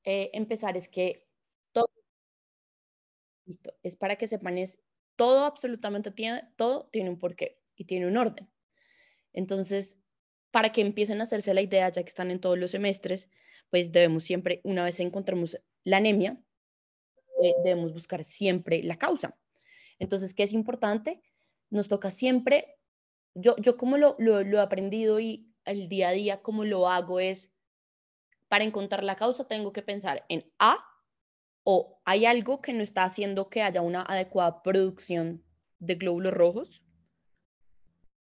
empezar es que todo, listo, es para que sepan, es todo, absolutamente todo tiene un porqué y tiene un orden. Entonces, para que empiecen a hacerse la idea, ya que están en todos los semestres, pues debemos siempre, una vez encontremos la anemia, debemos buscar siempre la causa. Entonces, ¿qué es importante? Nos toca siempre, yo como lo he aprendido y el día a día como lo hago es, para encontrar la causa tengo que pensar en A, o hay algo que no está haciendo que haya una adecuada producción de glóbulos rojos.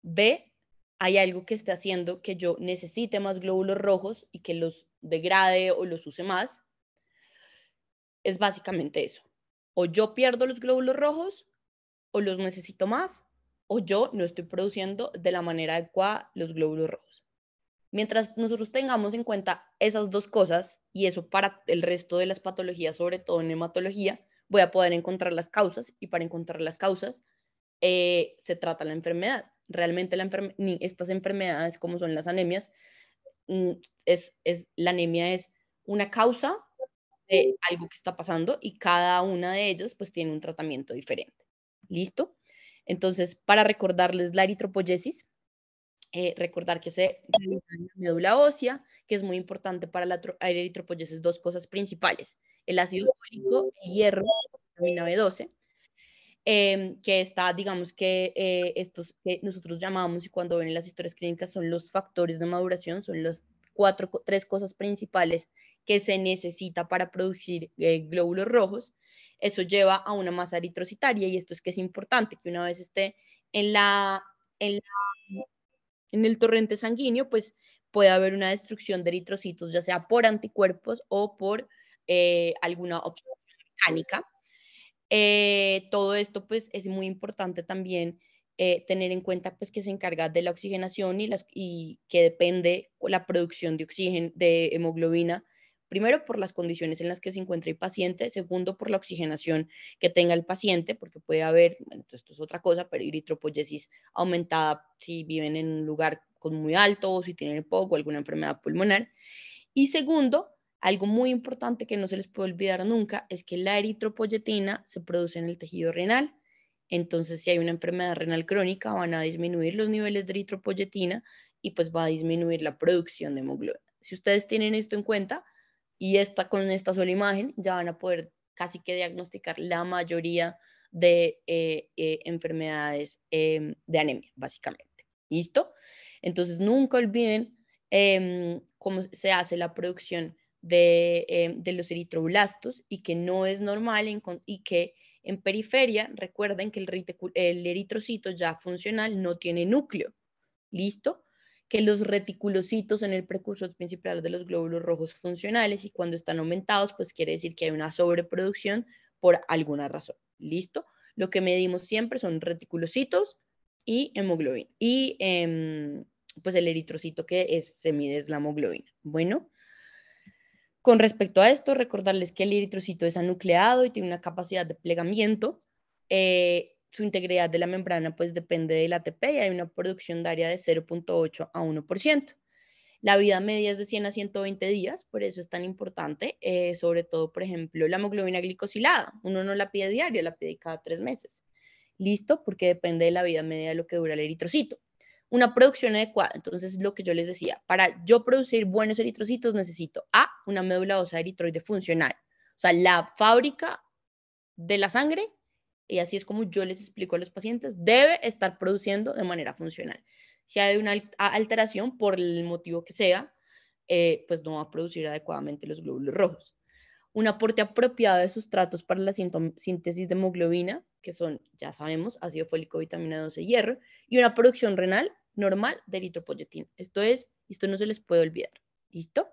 B, hay algo que esté haciendo que yo necesite más glóbulos rojos y que los degrade o los use más. Es básicamente eso. O yo pierdo los glóbulos rojos, o los necesito más, o yo no estoy produciendo de la manera adecuada los glóbulos rojos. Mientras nosotros tengamos en cuenta esas dos cosas, y eso para el resto de las patologías, sobre todo en hematología, voy a poder encontrar las causas, y para encontrar las causas se trata la enfermedad. Realmente estas enfermedades, como son las anemias, mm, la anemia es una causa de algo que está pasando y cada una de ellas pues tiene un tratamiento diferente. ¿Listo? Entonces, para recordarles la eritropoyesis, recordar que se realiza en la médula ósea, que es muy importante para la eritropoyesis, dos cosas principales: el ácido fólico, el hierro, la vitamina B12, que está, digamos que estos que nosotros llamamos, y cuando ven en las historias clínicas, son los factores de maduración, son las tres cosas principales que se necesita para producir glóbulos rojos. Eso lleva a una masa eritrocitaria, y esto es que es importante, que una vez esté en, en, en el torrente sanguíneo, pues puede haber una destrucción de eritrocitos, ya sea por anticuerpos o por alguna opción mecánica. Todo esto pues es muy importante también tener en cuenta pues que se encarga de la oxigenación y que depende la producción de oxígeno, de hemoglobina, primero por las condiciones en las que se encuentra el paciente, segundo por la oxigenación que tenga el paciente, porque puede haber, bueno, esto es otra cosa, pero eritropoyesis aumentada si viven en un lugar con muy alto, o si tienen poco, alguna enfermedad pulmonar. Y segundo, algo muy importante que no se les puede olvidar nunca es que la eritropoyetina se produce en el tejido renal. Entonces, si hay una enfermedad renal crónica, van a disminuir los niveles de eritropoyetina y pues va a disminuir la producción de hemoglobina. Si ustedes tienen esto en cuenta y con esta sola imagen, ya van a poder casi que diagnosticar la mayoría de enfermedades de anemia, básicamente. ¿Listo? Entonces, nunca olviden cómo se hace la producción de los eritroblastos, y que no es normal y que en periferia, recuerden que el eritrocito ya funcional no tiene núcleo. ¿Listo? Que los reticulocitos son el precursor principal de los glóbulos rojos funcionales, y cuando están aumentados, pues quiere decir que hay una sobreproducción por alguna razón. ¿Listo? Lo que medimos siempre son reticulocitos y hemoglobina. Y pues el eritrocito se mide es la hemoglobina. Bueno, con respecto a esto, recordarles que el eritrocito es anucleado y tiene una capacidad de plegamiento. Su integridad de la membrana pues depende del ATP, y hay una producción diaria de 0,8 a 1%. La vida media es de 100 a 120 días, por eso es tan importante, sobre todo, por ejemplo, la hemoglobina glicosilada. Uno no la pide diario, la pide cada 3 meses. ¿Listo? Porque depende de la vida media de lo que dura el eritrocito. Una producción adecuada. Entonces, lo que yo les decía, para yo producir buenos eritrocitos necesito A, una médula ósea eritroide funcional, o sea, la fábrica de la sangre, y así es como yo les explico a los pacientes, debe estar produciendo de manera funcional. Si hay una alteración por el motivo que sea, pues no va a producir adecuadamente los glóbulos rojos. Un aporte apropiado de sustratos para la síntesis de hemoglobina, que son, ya sabemos, ácido fólico, vitamina 12 y hierro, y una producción renal normal de eritropoyetina. Esto no se les puede olvidar. ¿Listo?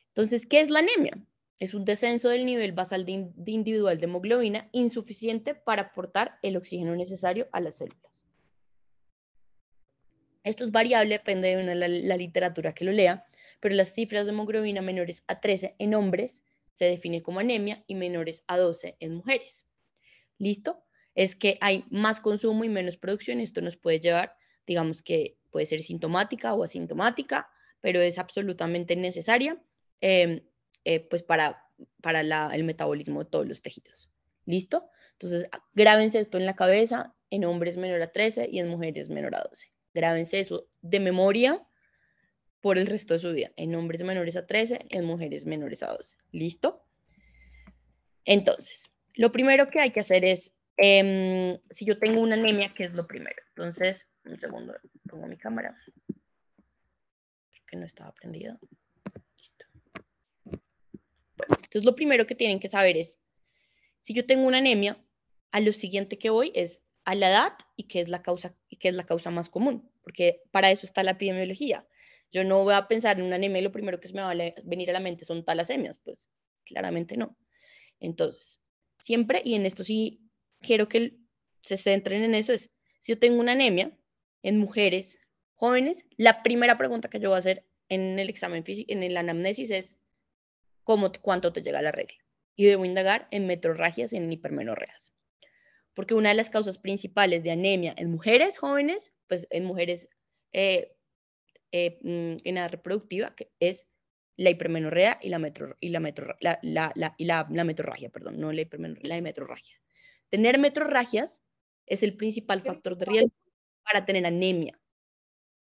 Entonces, ¿qué es la anemia? Es un descenso del nivel basal de individual de hemoglobina insuficiente para aportar el oxígeno necesario a las células. Esto es variable, depende de la literatura que lo lea, pero las cifras de hemoglobina menores a 13 en hombres se define como anemia, y menores a 12 en mujeres. ¿Listo? Es que hay más consumo y menos producción. Esto nos puede llevar, digamos que puede ser sintomática o asintomática, pero es absolutamente necesaria. pues el metabolismo de todos los tejidos. ¿Listo? Entonces, grábense esto en la cabeza, en hombres menor a 13 y en mujeres menor a 12. Grábense eso de memoria por el resto de su vida, en hombres menores a 13 y en mujeres menores a 12. ¿Listo? Entonces, lo primero que hay que hacer es, si yo tengo una anemia, ¿qué es lo primero? Entonces, un segundo, pongo mi cámara, porque no estaba prendida. Listo. Bueno, entonces lo primero que tienen que saber es, si yo tengo una anemia, a lo siguiente que voy es a la edad y qué es la causa más común, porque para eso está la epidemiología. Yo no voy a pensar en una anemia y lo primero que se me va a venir a la mente son talasemias, pues claramente no. Entonces, siempre, y en esto sí quiero que se centren en eso, es, si yo tengo una anemia en mujeres jóvenes, la primera pregunta que yo voy a hacer en el examen físico, en el anamnesis es, ¿cuánto te llega la regla? Y debo indagar en metrorragias y en hipermenorreas. Porque una de las causas principales de anemia en mujeres jóvenes, pues en mujeres en edad reproductiva, que es la hipermenorrea y la metrorragia, perdón, no la hipermenorrea, la metrorragia. Tener metrorragias es el principal factor de riesgo para tener anemia.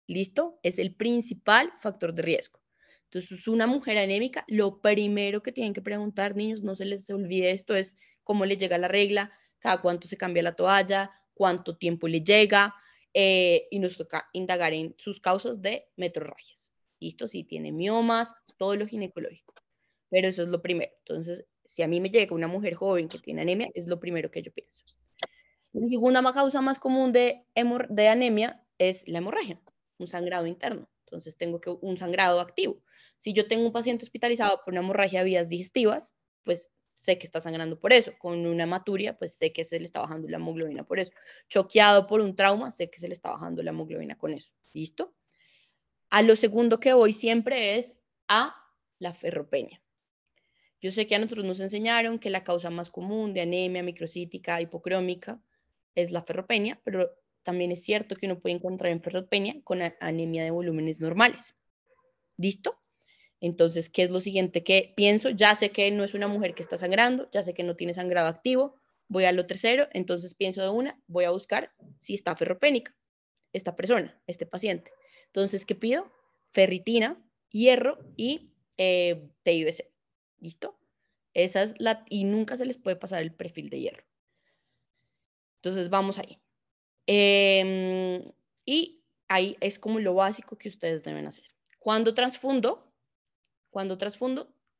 ¿Listo? Es el principal factor de riesgo. Entonces, una mujer anémica, lo primero que tienen que preguntar, niños, no se les olvide esto, es cómo le llega la regla, cada cuánto se cambia la toalla, cuánto tiempo le llega, y nos toca indagar en sus causas de metrorragias. ¿Listo? Si tiene miomas, todo lo ginecológico. Pero eso es lo primero. Entonces, si a mí me llega una mujer joven que tiene anemia, es lo primero que yo pienso. La segunda causa más común de anemia es la hemorragia, un sangrado interno. Entonces tengo un sangrado activo. Si yo tengo un paciente hospitalizado por una hemorragia de vías digestivas, pues sé que está sangrando por eso. Con una hematuria, pues sé que se le está bajando la hemoglobina por eso. Choqueado por un trauma, sé que se le está bajando la hemoglobina con eso. ¿Listo? A lo segundo que voy siempre es a la ferropenia. Yo sé que a nosotros nos enseñaron que la causa más común de anemia microcítica hipocrómica es la ferropenia, pero también es cierto que uno puede encontrar en ferropenia con anemia de volúmenes normales. ¿Listo? Entonces, ¿qué es lo siguiente que pienso? Ya sé que no es una mujer que está sangrando, ya sé que no tiene sangrado activo, voy a lo tercero, entonces pienso de una, voy a buscar si está ferropénica esta persona, este paciente. Entonces, ¿qué pido? Ferritina, hierro y TIBC. ¿Listo? Esa es y nunca se les puede pasar el perfil de hierro. Entonces, vamos ahí. Y ahí es como lo básico que ustedes deben hacer. Cuando transfundo,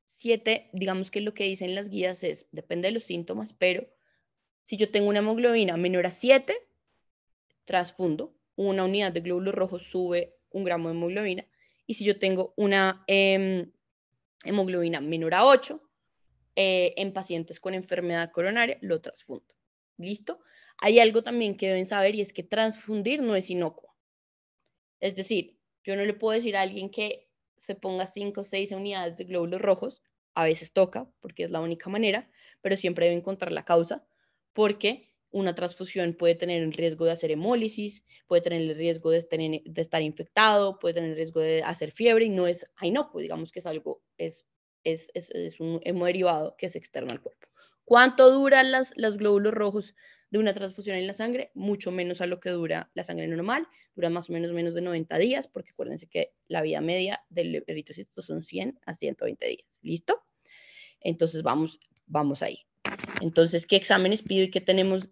7, digamos que lo que dicen las guías es, depende de los síntomas, pero si yo tengo una hemoglobina menor a 7, transfundo, una unidad de glóbulos rojos sube 1 gramo de hemoglobina, y si yo tengo una hemoglobina menor a 8, en pacientes con enfermedad coronaria, lo transfundo. ¿Listo? Hay algo también que deben saber y es que transfundir no es inocuo. Es decir, yo no le puedo decir a alguien que se ponga 5 o 6 unidades de glóbulos rojos, a veces toca, porque es la única manera, pero siempre debe encontrar la causa, porque una transfusión puede tener el riesgo de hacer hemólisis, puede tener el riesgo de estar infectado, puede tener el riesgo de hacer fiebre y no es inocuo, digamos que es algo, es un hemoderivado que es externo al cuerpo. ¿Cuánto duran los glóbulos rojos de una transfusión en la sangre? Mucho menos a lo que dura la sangre normal, dura más o menos de 90 días, porque acuérdense que la vida media del eritrocito son 100 a 120 días. ¿Listo? Entonces vamos ahí. Entonces, ¿qué exámenes pido y qué tenemos?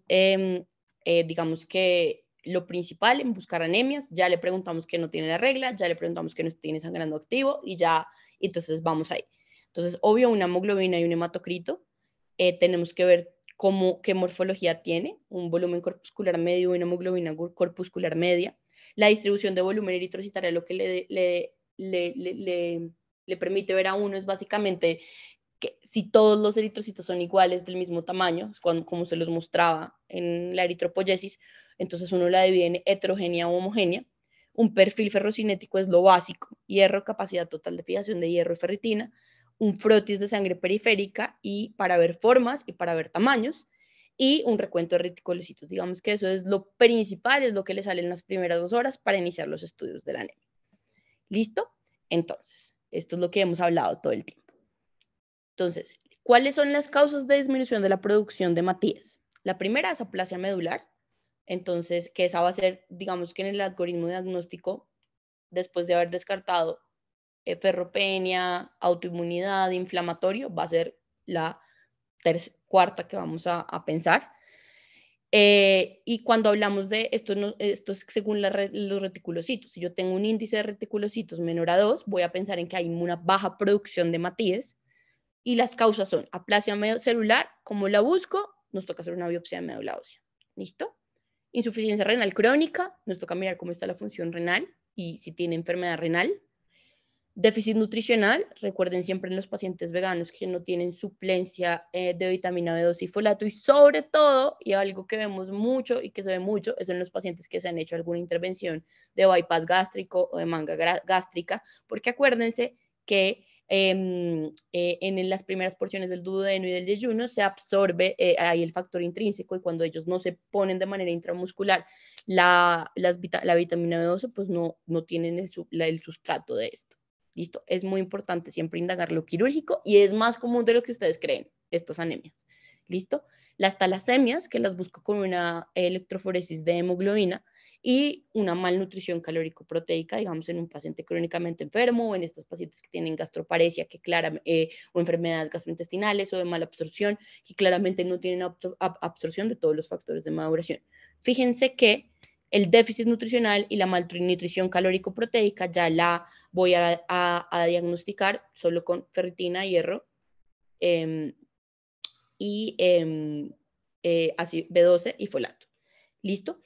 Digamos que lo principal en buscar anemias, ya le preguntamos que no tiene la regla, ya le preguntamos que no tiene sangrando activo y ya, entonces vamos ahí. Entonces, obvio, una hemoglobina y un hematocrito, tenemos que ver qué morfología tiene, un volumen corpuscular medio y una hemoglobina corpuscular media. La distribución de volumen eritrocitario, lo que le permite ver a uno es básicamente que si todos los eritrocitos son iguales del mismo tamaño, como se los mostraba en la eritropoyesis, entonces uno la divide en heterogénea o homogénea. Un perfil ferrocinético es lo básico, hierro, capacidad total de fijación de hierro y ferritina, un frotis de sangre periférica y para ver formas y para ver tamaños, y un recuento de reticulocitos. Digamos que eso es lo principal, es lo que le sale en las primeras 2 horas para iniciar los estudios de la anemia. ¿Listo? Entonces, esto es lo que hemos hablado todo el tiempo. Entonces, ¿cuáles son las causas de disminución de la producción de Matías? La primera es aplasia medular, entonces, que esa va a ser, digamos que en el algoritmo diagnóstico, después de haber descartado ferropenia, autoinmunidad, inflamatorio, va a ser la cuarta que vamos a pensar. Y cuando hablamos de esto, esto es según los reticulocitos. Si yo tengo un índice de reticulocitos menor a 2, voy a pensar en que hay una baja producción de Matías. Y las causas son aplasia celular. ¿Cómo la busco? Nos toca hacer una biopsia de médula ósea. ¿Listo? Insuficiencia renal crónica. Nos toca mirar cómo está la función renal y si tiene enfermedad renal. Déficit nutricional, recuerden siempre en los pacientes veganos que no tienen suplencia de vitamina B2 y folato, y sobre todo, y algo que vemos mucho y que se ve mucho, es en los pacientes que se han hecho alguna intervención de bypass gástrico o de manga gástrica, porque acuérdense que en las primeras porciones del duodeno y del yeyuno se absorbe ahí el factor intrínseco, y cuando ellos no se ponen de manera intramuscular la vitamina B12, pues no tienen el sustrato de esto. ¿Listo? Es muy importante siempre indagar lo quirúrgico y es más común de lo que ustedes creen, estas anemias. ¿Listo? Las talasemias, que las busco con una electroforesis de hemoglobina y una malnutrición calórico-proteica, digamos, en un paciente crónicamente enfermo o en estos pacientes que tienen gastroparesia o enfermedades gastrointestinales o de mala absorción, que claramente no tienen absorción de todos los factores de maduración. Fíjense que el déficit nutricional y la malnutrición calórico-proteica ya la voy a diagnosticar solo con ferritina, hierro y así B12 y folato. ¿Listo?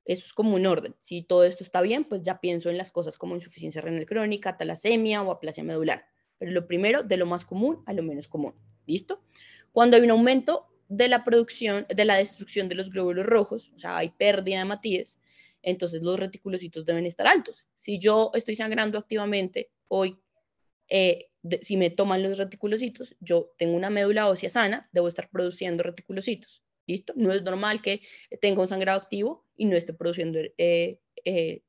Eso es como un orden. Si todo esto está bien, pues ya pienso en las cosas como insuficiencia renal crónica, talasemia o aplasia medular. Pero lo primero, de lo más común a lo menos común. ¿Listo? Cuando hay un aumento de la producción, de la destrucción de los glóbulos rojos, o sea, hay pérdida de Matías, entonces los reticulocitos deben estar altos. Si yo estoy sangrando activamente hoy, si me toman los reticulocitos, yo tengo una médula ósea sana, debo estar produciendo reticulocitos. ¿Listo? No es normal que tenga un sangrado activo y no esté produciendo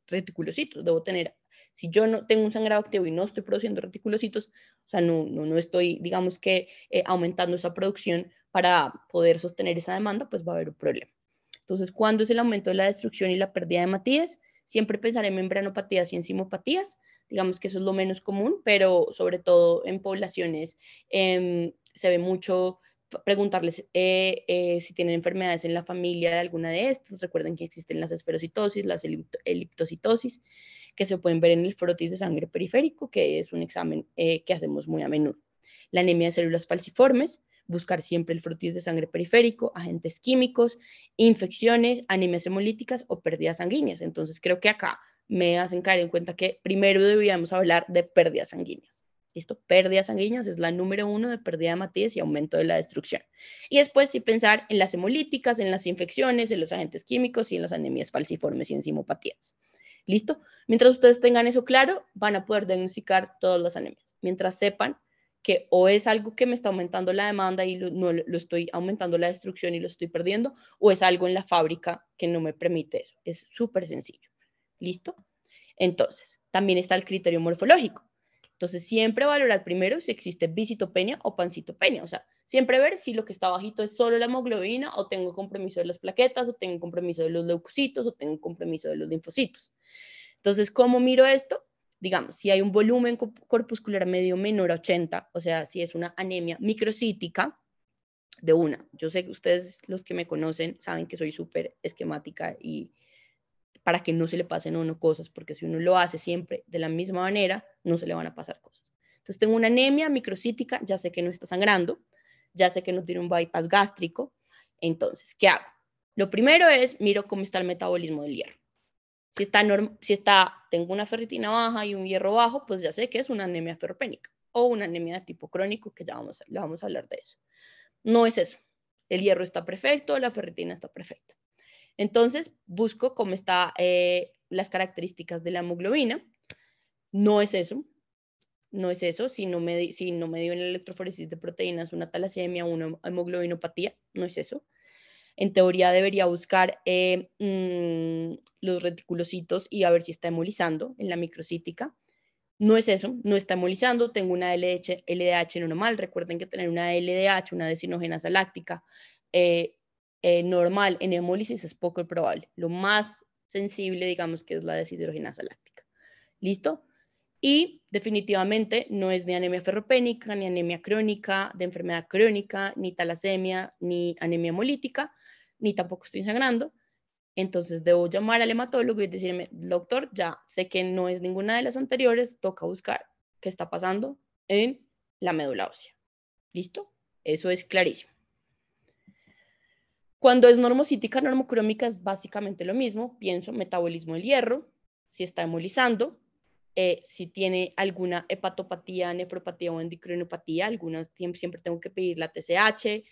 reticulocitos. Debo tener, si yo no tengo un sangrado activo y no estoy produciendo reticulocitos, o sea, no estoy, digamos que, aumentando esa producción para poder sostener esa demanda, pues va a haber un problema. Entonces, ¿cuándo es el aumento de la destrucción y la pérdida de Matías? Siempre pensaré en membranopatías y enzimopatías. Digamos que eso es lo menos común, pero sobre todo en poblaciones se ve mucho preguntarles si tienen enfermedades en la familia de alguna de estas. Recuerden que existen las esferocitosis, las eliptocitosis, que se pueden ver en el frotis de sangre periférico, que es un examen que hacemos muy a menudo. La anemia de células falciformes, buscar siempre el frotis de sangre periférico, agentes químicos, infecciones, anemias hemolíticas o pérdidas sanguíneas. Entonces creo que acá me hacen caer en cuenta que primero deberíamos hablar de pérdidas sanguíneas. ¿Listo? Pérdidas sanguíneas es la número 1 de pérdida de Matías y aumento de la destrucción. Y después sí pensar en las hemolíticas, en las infecciones, en los agentes químicos y en las anemias falciformes y enzimopatías. ¿Listo? Mientras ustedes tengan eso claro, van a poder diagnosticar todas las anemias. Mientras sepan que o es algo que me está aumentando la demanda y no lo estoy aumentando la destrucción y lo estoy perdiendo, o es algo en la fábrica que no me permite eso. Es súper sencillo. ¿Listo? Entonces, también está el criterio morfológico. Entonces, siempre valorar primero si existe visitopenia o pancitopenia. O sea, siempre ver si lo que está bajito es solo la hemoglobina o tengo compromiso de las plaquetas o tengo compromiso de los leucocitos o tengo compromiso de los linfocitos. Entonces, ¿cómo miro esto? Digamos, si hay un volumen corpuscular medio menor a 80, o sea, si es una anemia microcítica, de una. Yo sé que ustedes, los que me conocen, saben que soy súper esquemática y para que no se le pasen a uno cosas, porque si uno lo hace siempre de la misma manera, no se le van a pasar cosas. Entonces, tengo una anemia microcítica, ya sé que no está sangrando, ya sé que no tiene un bypass gástrico. Entonces, ¿qué hago? Lo primero es, miro cómo está el metabolismo del hierro. Si tengo una ferritina baja y un hierro bajo, pues ya sé que es una anemia ferropénica o una anemia de tipo crónico, que ya vamos a hablar de eso. No es eso. El hierro está perfecto, la ferritina está perfecta. Entonces, busco cómo están las características de la hemoglobina. No es eso. No es eso. Si no me dio en la electroforesis de proteínas una talasemia o una hemoglobinopatía, no es eso. En teoría debería buscar los reticulocitos y a ver si está hemolizando en la microcítica. No es eso, no está hemolizando, tengo una LDH normal. Recuerden que tener una LDH, una desinogénasa láctica, normal en hemólisis es poco probable. Lo más sensible, digamos, que es la deshidrogenasa láctica. ¿Listo? Y definitivamente no es ni anemia ferropénica, ni anemia crónica, de enfermedad crónica, ni talasemia, ni anemia hemolítica, ni tampoco estoy sangrando. Entonces debo llamar al hematólogo y decirme, doctor, ya sé que no es ninguna de las anteriores, toca buscar qué está pasando en la médula ósea. ¿Listo? Eso es clarísimo. Cuando es normocítica, normocrómica es básicamente lo mismo. Pienso metabolismo del hierro, si está hemolizando, si tiene alguna hepatopatía, nefropatía o endocrinopatía, algunas siempre tengo que pedir la TSH,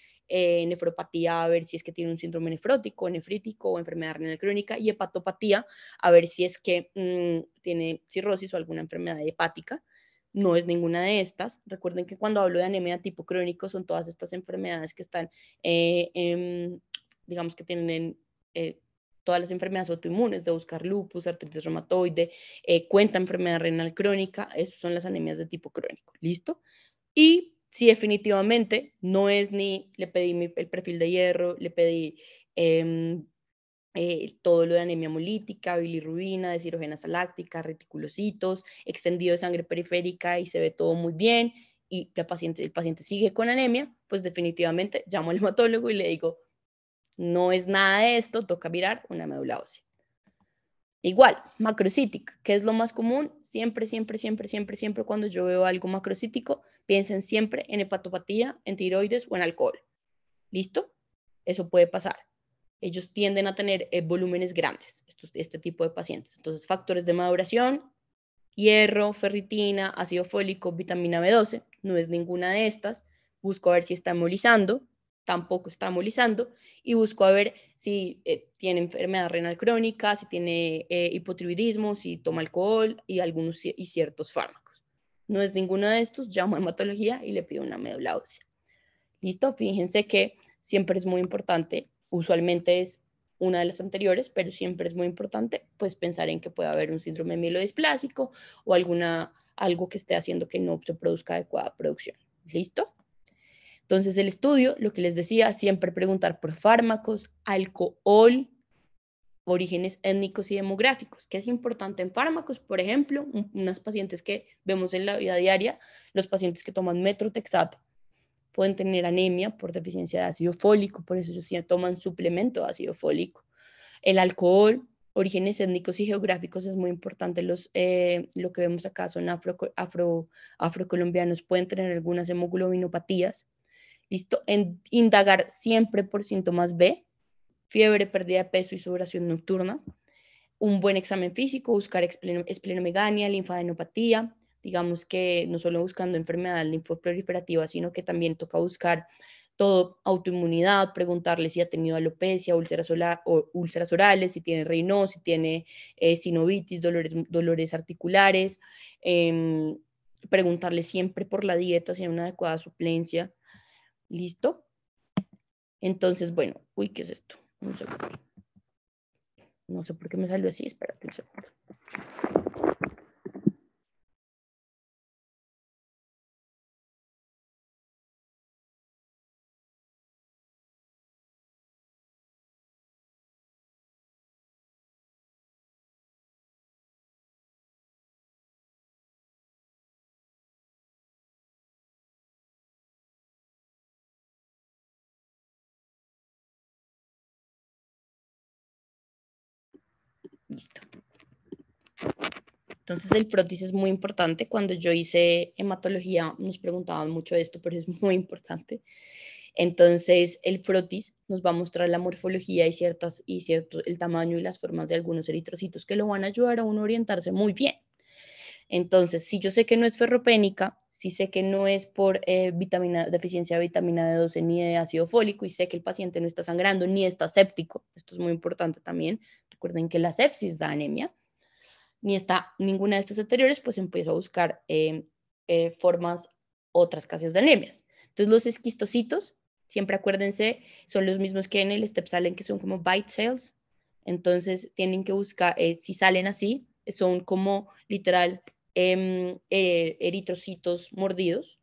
nefropatía a ver si es que tiene un síndrome nefrótico, nefrítico o enfermedad renal crónica, y hepatopatía a ver si es que tiene cirrosis o alguna enfermedad hepática. No es ninguna de estas. Recuerden que cuando hablo de anemia tipo crónico son todas estas enfermedades que están, digamos que tienen todas las enfermedades autoinmunes, de buscar lupus, artritis reumatoide, cuenta enfermedad renal crónica, esas son las anemias de tipo crónico, ¿listo? Y si definitivamente no es ni, le pedí el perfil de hierro, le pedí todo lo de anemia hemolítica, bilirrubina, deshidrogenasa láctica, reticulocitos, extendido de sangre periférica y se ve todo muy bien y el paciente sigue con anemia, pues definitivamente llamo al hematólogo y le digo, no es nada de esto, toca mirar una médula ósea. Igual, macrocítica, ¿qué es lo más común? Siempre, siempre, siempre, siempre, siempre cuando yo veo algo macrocítico, piensen siempre en hepatopatía, en tiroides o en alcohol. ¿Listo? Eso puede pasar. Ellos tienden a tener volúmenes grandes, este tipo de pacientes. Entonces, factores de maduración, hierro, ferritina, ácido fólico, vitamina B12, no es ninguna de estas. Busco a ver si está hemolizando, tampoco está hemolizando, y busco a ver si tiene enfermedad renal crónica, si tiene hipotiroidismo, si toma alcohol y algunos y ciertos fármacos. No es ninguno de estos, llamo a hematología y le pido una médula ósea. ¿Listo? Fíjense que siempre es muy importante, usualmente es una de las anteriores, pero siempre es muy importante pues pensar en que puede haber un síndrome mielodisplásico o algo que esté haciendo que no se produzca adecuada producción. ¿Listo? Entonces el estudio, lo que les decía, siempre preguntar por fármacos, alcohol, orígenes étnicos y demográficos. ¿Qué es importante en fármacos? Por ejemplo, unas pacientes que vemos en la vida diaria, los pacientes que toman metrotexato, pueden tener anemia por deficiencia de ácido fólico, por eso ellos sí toman suplemento de ácido fólico. El alcohol, orígenes étnicos y geográficos es muy importante. Lo que vemos acá son afrocolombianos, pueden tener algunas hemoglobinopatías. ¿Listo? Indagar siempre por síntomas B, fiebre, pérdida de peso y sudoración nocturna. Un buen examen físico, buscar esplenomegalia, linfadenopatía, digamos que no solo buscando enfermedad linfoproliferativa, sino que también toca buscar todo autoinmunidad, preguntarle si ha tenido alopecia, úlceras orales, si tiene Raynaud, si tiene sinovitis, dolores articulares, preguntarle siempre por la dieta, si hay una adecuada suplencia. ¿Listo? Entonces, bueno, uy, ¿qué es esto? No sé por qué me salió así, espérate un segundo. Listo. Entonces el frotis es muy importante. Cuando yo hice hematología nos preguntaban mucho de esto, pero es muy importante. Entonces el frotis nos va a mostrar la morfología y el tamaño y las formas de algunos eritrocitos que lo van a ayudar a uno a orientarse muy bien. Entonces, si yo sé que no es ferropénica, si sé que no es por deficiencia de vitamina D12 ni de ácido fólico y sé que el paciente no está sangrando ni está séptico, esto es muy importante también. Recuerden que la sepsis da anemia. Ni está ninguna de estas anteriores, pues empiezo a buscar formas, otras casos de anemias. Entonces, los esquistocitos, siempre acuérdense, son los mismos que en el Stepsalen, que son como bite cells. Entonces, tienen que buscar, si salen así, son como literal eritrocitos mordidos,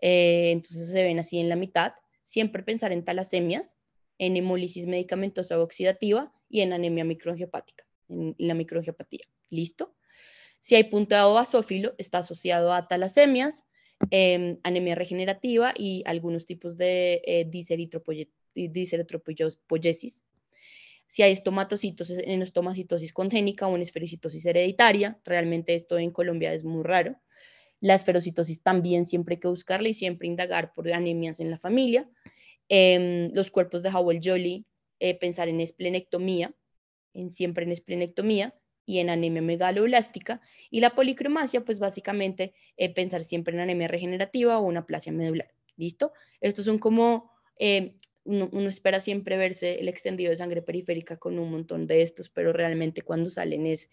entonces se ven así en la mitad. Siempre pensar en talasemias, en hemólisis medicamentosa oxidativa y en anemia microangiopática, en la microangiopatía. ¿Listo? Si hay punteado basófilo, está asociado a talasemias, anemia regenerativa y algunos tipos de diseritropoyesis. Si hay estomatocitos en estomacitosis congénica o en esferocitosis hereditaria, realmente esto en Colombia es muy raro. La esferocitosis también siempre hay que buscarla y siempre indagar por anemias en la familia. Los cuerpos de Howell-Jolly, pensar en esplenectomía, siempre en esplenectomía y en anemia megaloblástica. Y la policromasia, pues básicamente pensar siempre en anemia regenerativa o una aplasia medular. ¿Listo? Estos son como, uno espera siempre verse el extendido de sangre periférica con un montón de estos, pero realmente cuando salen es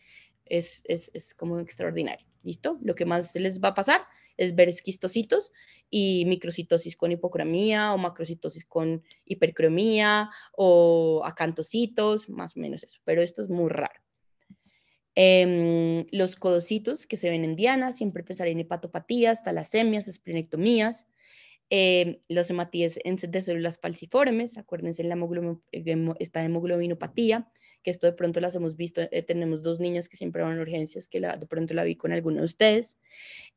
como extraordinario. ¿Listo? Lo que más les va a pasar es ver esquistocitos y microcitosis con hipocromía o macrocitosis con hipercromía o acantocitos, más o menos eso, pero esto es muy raro. Los codocitos que se ven en diana, siempre pensar en hepatopatías, talasemias, esplenectomías, las hematías de células falciformes, acuérdense en esta hemoglobinopatía, que esto de pronto las hemos visto, tenemos dos niñas que siempre van a urgencias, que de pronto la vi con alguno de ustedes.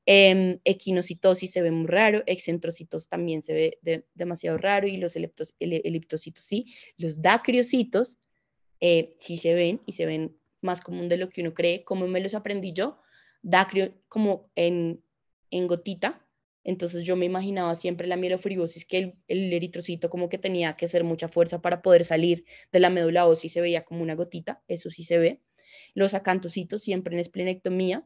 Equinocitosis se ve muy raro, excentrocitos también se ve demasiado raro, y los eliptocitos sí. Los dacriocitos sí se ven, y se ven más común de lo que uno cree. ¿Cómo me los aprendí yo? Dacrio como en gotita. Entonces yo me imaginaba siempre la mielofibrosis, que el eritrocito como que tenía que hacer mucha fuerza para poder salir de la médula ósea y se veía como una gotita, eso sí se ve. Los acantocitos siempre en esplenectomía.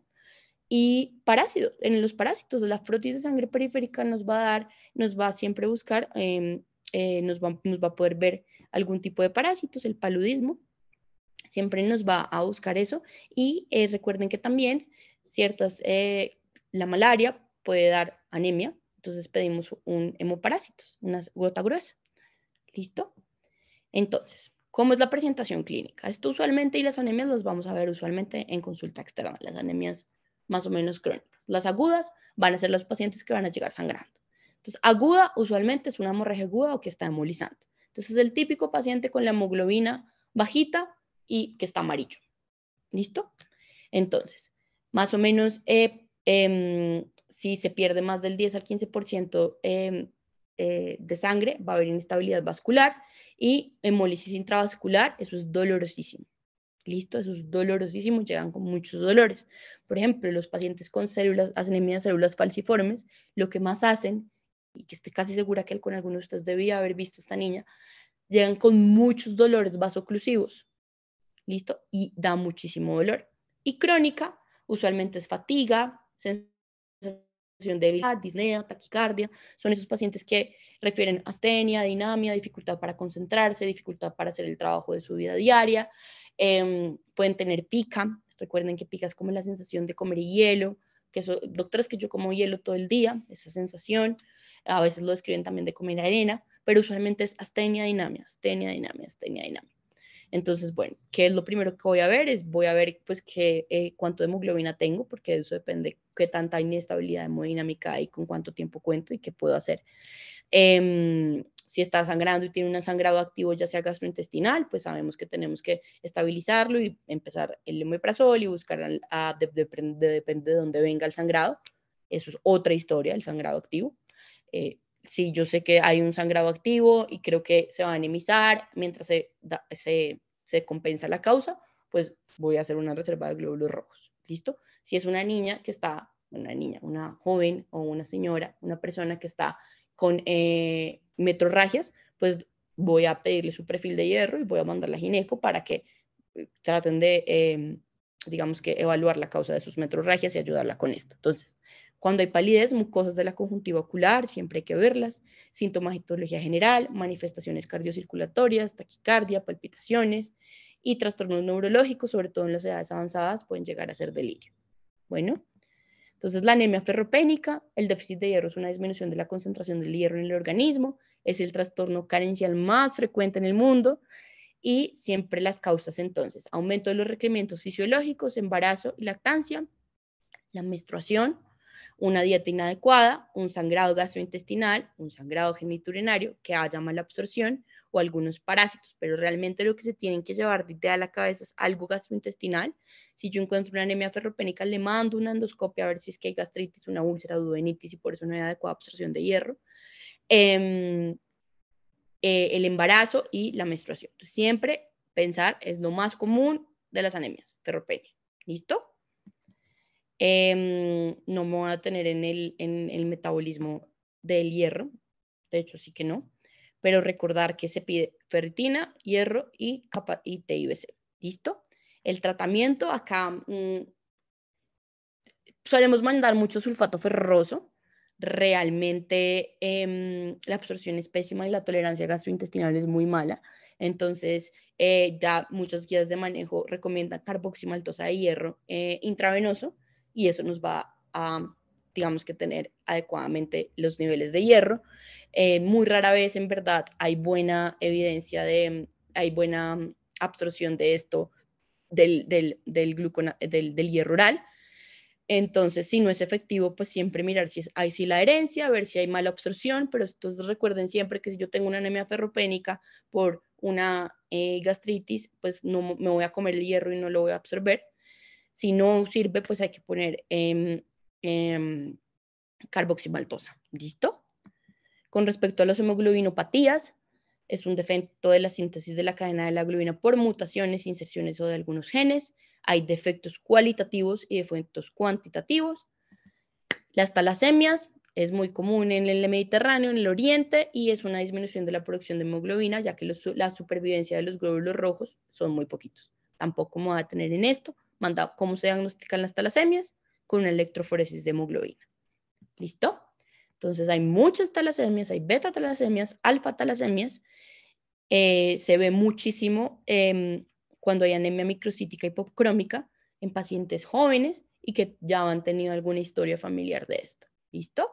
Y parásitos, en los parásitos, la frotis de sangre periférica nos va a siempre buscar, nos va a poder ver algún tipo de parásitos, el paludismo, siempre nos va a buscar eso. Y recuerden que también la malaria puede dar anemia, entonces pedimos un hemoparásitos, una gota gruesa. ¿Listo? Entonces, ¿cómo es la presentación clínica? Esto usualmente, y las anemias las vamos a ver usualmente en consulta externa, las anemias más o menos crónicas. Las agudas van a ser los pacientes que van a llegar sangrando. Entonces, aguda usualmente es una hemorragia aguda o que está embolizando. Entonces, el típico paciente con la hemoglobina bajita y que está amarillo. ¿Listo? Entonces, más o menos, si se pierde más del 10 al 15% de sangre, va a haber inestabilidad vascular y hemólisis intravascular, eso es dolorosísimo. ¿Listo? Eso es dolorosísimo, llegan con muchos dolores. Por ejemplo, los pacientes con anemia de células falciformes, lo que más hacen, y que estoy casi segura que con alguno de ustedes debía haber visto a esta niña, llegan con muchos dolores vasoclusivos. ¿Listo? Y da muchísimo dolor. Y crónica, usualmente es fatiga, sensación de debilidad, disnea, taquicardia. Son esos pacientes que refieren astenia, dinamia, dificultad para concentrarse, dificultad para hacer el trabajo de su vida diaria. Pueden tener pica. Recuerden que pica es como la sensación de comer hielo, que eso, doctores, que yo como hielo todo el día, esa sensación. A veces lo describen también de comer arena, pero usualmente es astenia, dinamia, astenia, dinamia, astenia, dinamia. Entonces, bueno, ¿qué es lo primero que voy a ver? Voy a ver pues cuánto de hemoglobina tengo, porque de eso depende qué tanta inestabilidad hemodinámica hay, con cuánto tiempo cuento y qué puedo hacer. Si está sangrando y tiene un sangrado activo, ya sea gastrointestinal, pues sabemos que tenemos que estabilizarlo y empezar el omeprazol y buscar, depende de dónde venga el sangrado. Eso es otra historia, el sangrado activo. Si yo sé que hay un sangrado activo y creo que se va a anemizar mientras se compensa la causa, pues voy a hacer una reserva de glóbulos rojos. ¿Listo? Si es una niña que está, una joven o una señora, una persona que está con metrorragias, pues voy a pedirle su perfil de hierro y voy a mandarla a gineco para que traten de, digamos que, evaluar la causa de sus metrorragias y ayudarla con esto. Entonces, cuando hay palidez, mucosas de la conjuntiva ocular, siempre hay que verlas, sintomatología general, manifestaciones cardiocirculatorias, taquicardia, palpitaciones y trastornos neurológicos, sobre todo en las edades avanzadas, pueden llegar a ser delirio. Bueno, entonces la anemia ferropénica, el déficit de hierro es una disminución de la concentración del hierro en el organismo, es el trastorno carencial más frecuente en el mundo. Y siempre las causas entonces, aumento de los requerimientos fisiológicos, embarazo y lactancia, la menstruación, una dieta inadecuada, un sangrado gastrointestinal, un sangrado genitourinario, que haya mala absorción o algunos parásitos, pero realmente lo que se tienen que llevar de idea a la cabeza es algo gastrointestinal. Si yo encuentro una anemia ferropénica, le mando una endoscopia a ver si es que hay gastritis, una úlcera, duodenitis y por eso no hay adecuada absorción de hierro. El embarazo y la menstruación. Entonces, siempre pensar es lo más común de las anemias, ferropenia. ¿Listo? No me voy a tener en el metabolismo del hierro, de hecho sí que no, pero recordar que se pide ferritina, hierro y TIBC. ¿Listo? El tratamiento acá solemos mandar mucho sulfato ferroso. Realmente la absorción es pésima y la tolerancia gastrointestinal es muy mala. Entonces, ya muchas guías de manejo recomiendan carboximaltosa de hierro intravenoso y eso nos va a, digamos que, tener adecuadamente los niveles de hierro. Muy rara vez, en verdad, hay buena evidencia hay buena absorción de esto, del hierro oral. Entonces, si no es efectivo, pues siempre mirar si hay sí la herencia, ver si hay mala absorción, pero entonces recuerden siempre que si yo tengo una anemia ferropénica por una gastritis, pues no me voy a comer el hierro y no lo voy a absorber. Si no sirve, pues hay que poner carboximaltosa. ¿Listo? Con respecto a las hemoglobinopatías, es un defecto de la síntesis de la cadena de la globina por mutaciones, inserciones o de algunos genes. Hay defectos cualitativos y defectos cuantitativos. Las talasemias es muy común en el Mediterráneo, en el Oriente, y es una disminución de la producción de hemoglobina, ya que la supervivencia de los glóbulos rojos son muy poquitos. Tampoco me va a tener en esto. ¿Cómo se diagnostican las talasemias? Con una electroforesis de hemoglobina. ¿Listo? Entonces hay muchas talasemias, hay beta talasemias, alfa talasemias. Se ve muchísimo cuando hay anemia microcítica hipocrómica en pacientes jóvenes y que ya han tenido alguna historia familiar de esto. ¿Listo?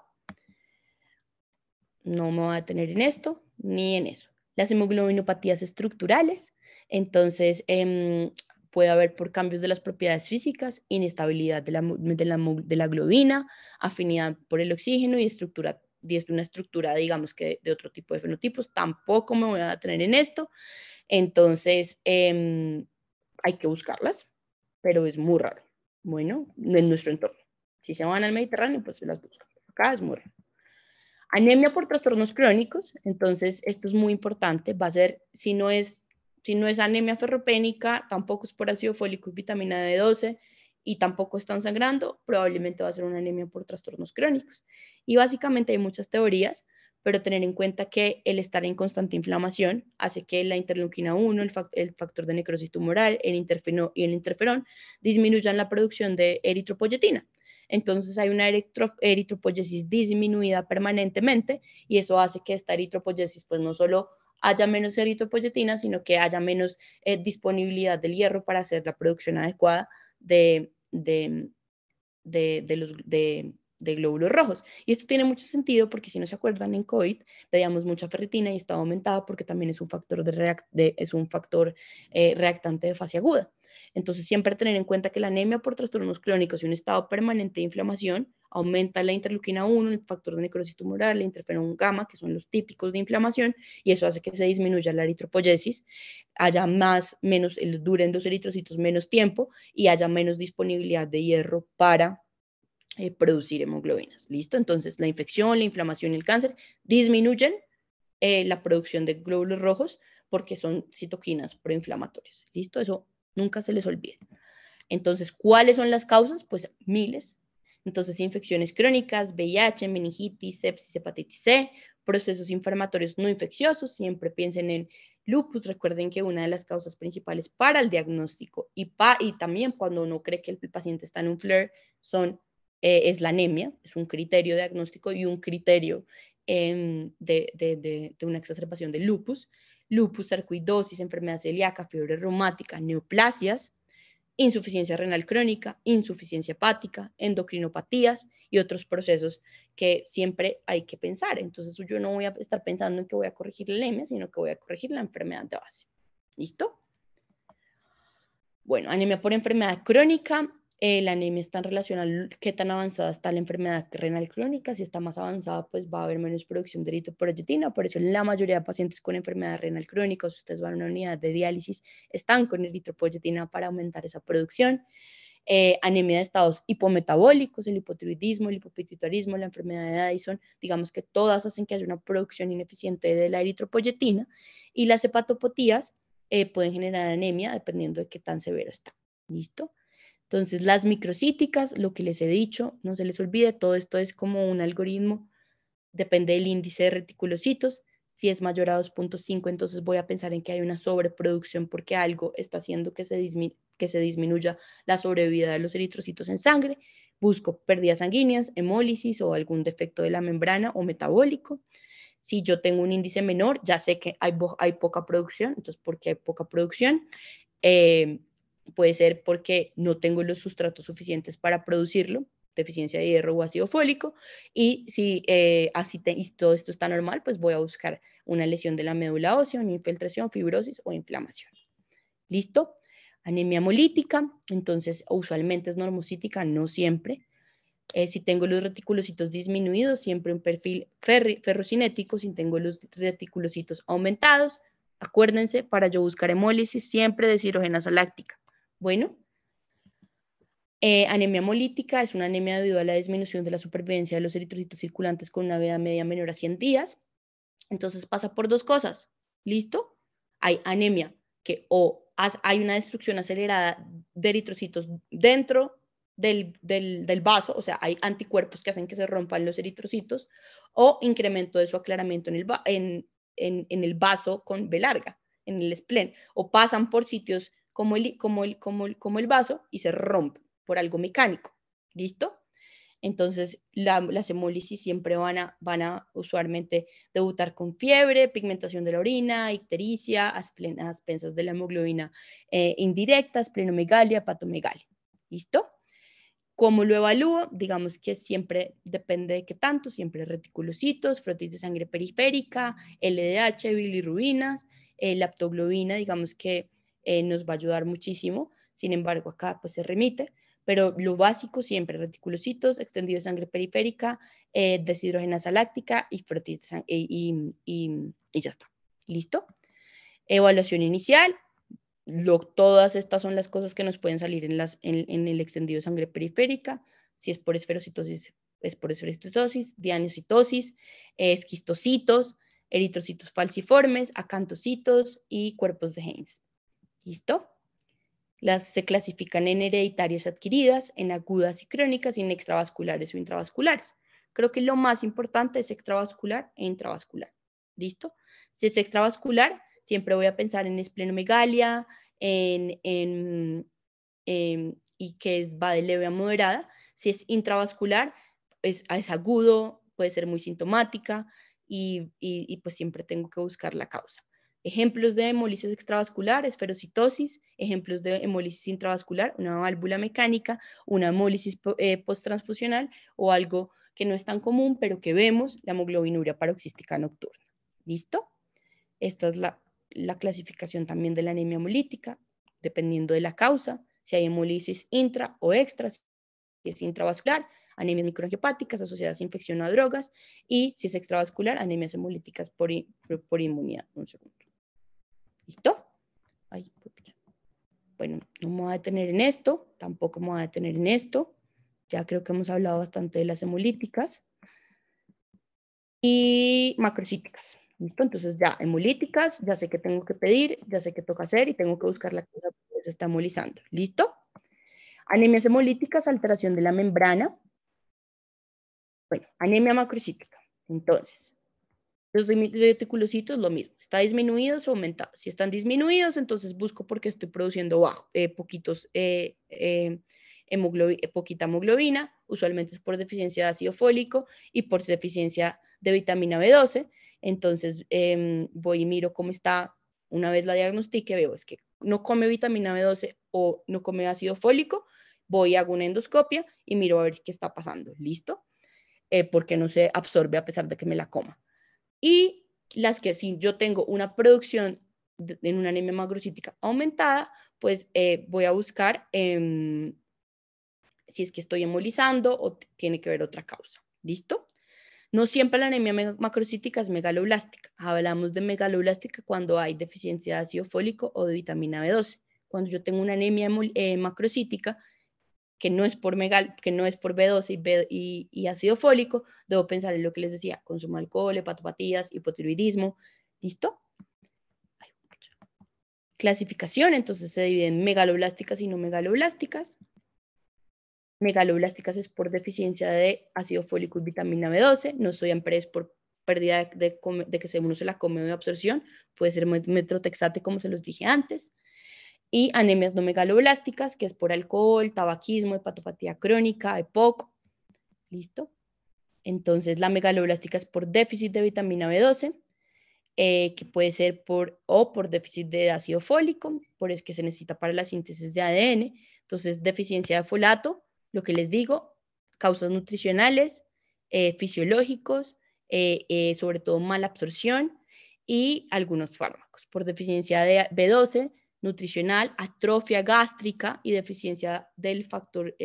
No me voy a detener en esto ni en eso. Las hemoglobinopatías estructurales, entonces puede haber por cambios de las propiedades físicas, inestabilidad de la globina, afinidad por el oxígeno y una estructura, digamos que de otro tipo de fenotipos. Tampoco me voy a detener en esto. Entonces, hay que buscarlas, pero es muy raro. Bueno, en nuestro entorno. Si se van al Mediterráneo, pues se las buscan. Acá es muy raro. Anemia por trastornos crónicos, entonces esto es muy importante, va a ser, si no es anemia ferropénica, tampoco es por ácido fólico y vitamina B12 y tampoco están sangrando, probablemente va a ser una anemia por trastornos crónicos. Y básicamente hay muchas teorías, pero tener en cuenta que el estar en constante inflamación hace que la interleuquina 1, el factor de necrosis tumoral, el interferón disminuyan la producción de eritropoyetina. Entonces hay una eritropoyesis disminuida permanentemente y eso hace que esta eritropoyesis pues no solo haya menos eritropoyetina, sino que haya menos disponibilidad del hierro para hacer la producción adecuada de glóbulos rojos. Y esto tiene mucho sentido porque si no se acuerdan, en COVID pedíamos mucha ferritina y estaba aumentada porque también es un factor, reactante de fase aguda. Entonces, siempre tener en cuenta que la anemia por trastornos crónicos y un estado permanente de inflamación aumenta la interleuquina 1, el factor de necrosis tumoral, la interferón gamma, que son los típicos de inflamación, y eso hace que se disminuya la eritropoyesis, haya duren los eritrocitos menos tiempo y haya menos disponibilidad de hierro para producir hemoglobinas. ¿Listo? Entonces, la infección, la inflamación y el cáncer disminuyen la producción de glóbulos rojos porque son citoquinas proinflamatorias. ¿Listo? Eso nunca se les olvide. Entonces, ¿cuáles son las causas? Pues miles. Entonces, infecciones crónicas, VIH, meningitis, sepsis, hepatitis C, procesos inflamatorios no infecciosos, siempre piensen en lupus. Recuerden que una de las causas principales para el diagnóstico y también cuando uno cree que el paciente está en un flare es la anemia, es un criterio diagnóstico y un criterio de una exacerbación de lupus, sarcoidosis, enfermedad celíaca, fiebre reumática, neoplasias, insuficiencia renal crónica, insuficiencia hepática, endocrinopatías y otros procesos que siempre hay que pensar. Entonces yo no voy a estar pensando en que voy a corregir la anemia, sino que voy a corregir la enfermedad de base. ¿Listo? Bueno, anemia por enfermedad crónica. La anemia está en relación a qué tan avanzada está la enfermedad renal crónica. Si está más avanzada, pues va a haber menos producción de eritropoyetina. Por eso la mayoría de pacientes con enfermedad renal crónica, si ustedes van a una unidad de diálisis, están con eritropoyetina para aumentar esa producción. Anemia de estados hipometabólicos, el hipotiroidismo, el hipopituitarismo, la enfermedad de Addison, digamos que todas hacen que haya una producción ineficiente de la eritropoyetina, y las hepatopotías pueden generar anemia dependiendo de qué tan severo está. ¿Listo? Entonces, las microcíticas, lo que les he dicho, no se les olvide, todo esto es como un algoritmo, depende del índice de reticulocitos. Si es mayor a 2.5, entonces voy a pensar en que hay una sobreproducción porque algo está haciendo que se disminuya la sobrevida de los eritrocitos en sangre. Busco pérdidas sanguíneas, hemólisis o algún defecto de la membrana o metabólico. Si yo tengo un índice menor, ya sé que hay poca producción. Entonces, ¿por qué hay poca producción? Eh, Puede ser porque no tengo los sustratos suficientes para producirlo, deficiencia de hierro o ácido fólico, y si y todo esto está normal, pues voy a buscar una lesión de la médula ósea, una infiltración, fibrosis o inflamación. ¿Listo? Anemia hemolítica, entonces usualmente es normocítica, no siempre. Si tengo los reticulocitos disminuidos, siempre un perfil ferrocinético. Si tengo los reticulocitos aumentados, acuérdense, para yo buscar hemólisis, siempre de cirogenasa láctica. Bueno, anemia hemolítica es una anemia debido a la disminución de la supervivencia de los eritrocitos circulantes con una vida media menor a 100 días. Entonces pasa por dos cosas. ¿Listo? Hay anemia, que hay una destrucción acelerada de eritrocitos dentro del vaso, o sea, hay anticuerpos que hacen que se rompan los eritrocitos, o incremento de su aclaramiento en el vaso con B larga, en el spleen, o pasan por sitios como el vaso y se rompen por algo mecánico. ¿Listo? Entonces, las hemólisis siempre van a usualmente debutar con fiebre, pigmentación de la orina, ictericia, aspensas de la hemoglobina indirecta, esplenomegalia, hepatomegalia. ¿Listo? ¿Cómo lo evalúo? Digamos que siempre depende de qué tanto, siempre reticulocitos, frotis de sangre periférica, LDH, bilirrubinas, la aptoglobina, digamos que nos va a ayudar muchísimo. Sin embargo, acá pues se remite, pero lo básico siempre reticulocitos, extendido de sangre periférica, deshidrogenasa láctica y frotis de sangre, y ya está. ¿Listo? Evaluación inicial, todas estas son las cosas que nos pueden salir en el extendido de sangre periférica. Si es por esferocitosis, es por esferocitosis, dianocitosis, esquistocitos, eritrocitos falciformes, acantocitos y cuerpos de Heinz. ¿Listo? Se clasifican en hereditarias adquiridas, en agudas y crónicas, y en extravasculares o intravasculares. Creo que lo más importante es extravascular e intravascular. ¿Listo? Si es extravascular, siempre voy a pensar en esplenomegalia, y que va de leve a moderada. Si es intravascular, es agudo, puede ser muy sintomática, y pues siempre tengo que buscar la causa. Ejemplos de hemólisis extravascular, esferocitosis. Ejemplos de hemólisis intravascular, una válvula mecánica, una hemólisis posttransfusional o algo que no es tan común, pero que vemos, la hemoglobinuria paroxística nocturna. ¿Listo? Esta es la clasificación también de la anemia hemolítica, dependiendo de la causa, si hay hemólisis intra o extra, si es intravascular, anemias microangiopáticas asociadas a infección o a drogas, y si es extravascular, anemias hemolíticas por inmunidad. Un segundo. ¿Listo? Ay, bueno, no me voy a detener en esto, tampoco me voy a detener en esto. Ya creo que hemos hablado bastante de las hemolíticas y macrocíticas. ¿Listo? Entonces ya hemolíticas, ya sé que tengo que pedir, ya sé qué toca hacer y tengo que buscar la cosa que se está hemolizando. ¿Listo? Anemias hemolíticas, alteración de la membrana. Bueno, anemia macrocítica. Entonces, los reticulocitos, lo mismo. ¿Está disminuidos o aumentados? Si están disminuidos, entonces busco porque estoy produciendo poquita hemoglobina. Usualmente es por deficiencia de ácido fólico y por deficiencia de vitamina B12. Entonces, voy y miro cómo está. Una vez la diagnostique, veo es que no come vitamina B12 o no come ácido fólico. Voy, hago una endoscopia y miro a ver qué está pasando. ¿Listo? Porque no se absorbe a pesar de que me la coma. Y las que si yo tengo una producción en una anemia macrocítica aumentada, pues voy a buscar si es que estoy hemolizando o tiene que ver otra causa. ¿Listo? No siempre la anemia macrocítica es megaloblástica. Hablamos de megaloblástica cuando hay deficiencia de ácido fólico o de vitamina B12. Cuando yo tengo una anemia macrocítica, que no es por B12 y ácido fólico, debo pensar en lo que les decía, consumo de alcohol, hepatopatías, hipotiroidismo. ¿Listo? Clasificación, entonces se dividen en megaloblásticas y no megaloblásticas. Megaloblásticas es por deficiencia de ácido fólico y vitamina B12, no soy es por pérdida de que uno se la come de absorción, puede ser metrotexate como se los dije antes. Y anemias no megaloblásticas, que es por alcohol, tabaquismo, hepatopatía crónica, EPOC. ¿Listo? Entonces la megaloblástica es por déficit de vitamina B12, que puede ser por déficit de ácido fólico, por eso que se necesita para la síntesis de ADN. Entonces, deficiencia de folato, lo que les digo, causas nutricionales, fisiológicos, sobre todo mala absorción y algunos fármacos. Por deficiencia de B12, nutricional, atrofia gástrica y deficiencia del factor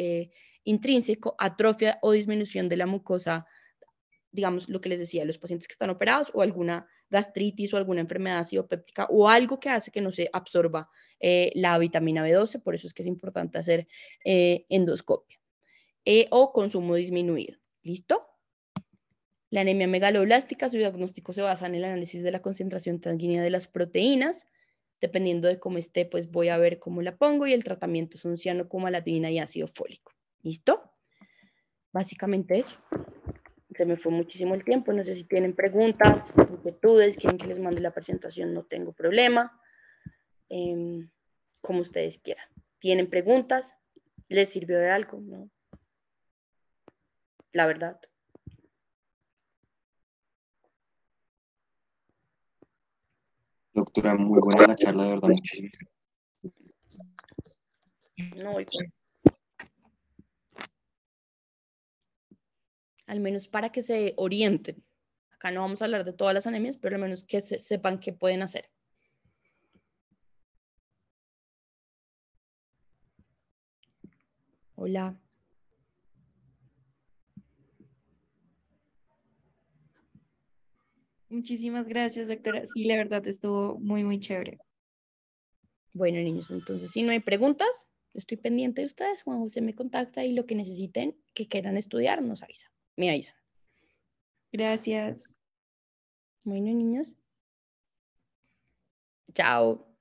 intrínseco, atrofia o disminución de la mucosa, digamos, lo que les decía, los pacientes que están operados o alguna gastritis o alguna enfermedad acidopéptica o algo que hace que no se absorba la vitamina B12, por eso es que es importante hacer endoscopia o consumo disminuido. ¿Listo? La anemia megaloblástica, su diagnóstico se basa en el análisis de la concentración sanguínea de las proteínas. Dependiendo de cómo esté, pues voy a ver cómo la pongo y el tratamiento son cianocomalatina y ácido fólico. ¿Listo? Básicamente eso. Se me fue muchísimo el tiempo, no sé si tienen preguntas, inquietudes, quieren que les mande la presentación, no tengo problema, como ustedes quieran. ¿Tienen preguntas? ¿Les sirvió de algo? No. La verdad. Doctora, muy buena la charla, de verdad, muchísimas No, al menos para que se orienten. Acá no vamos a hablar de todas las anemias, pero al menos que sepan qué pueden hacer. Hola. Muchísimas gracias, doctora. Sí, la verdad estuvo muy, muy chévere. Bueno, niños, entonces si no hay preguntas, estoy pendiente de ustedes. Juan José me contacta y lo que necesiten, que quieran estudiar, nos avisa. Me avisa. Gracias. Bueno, niños. Chao.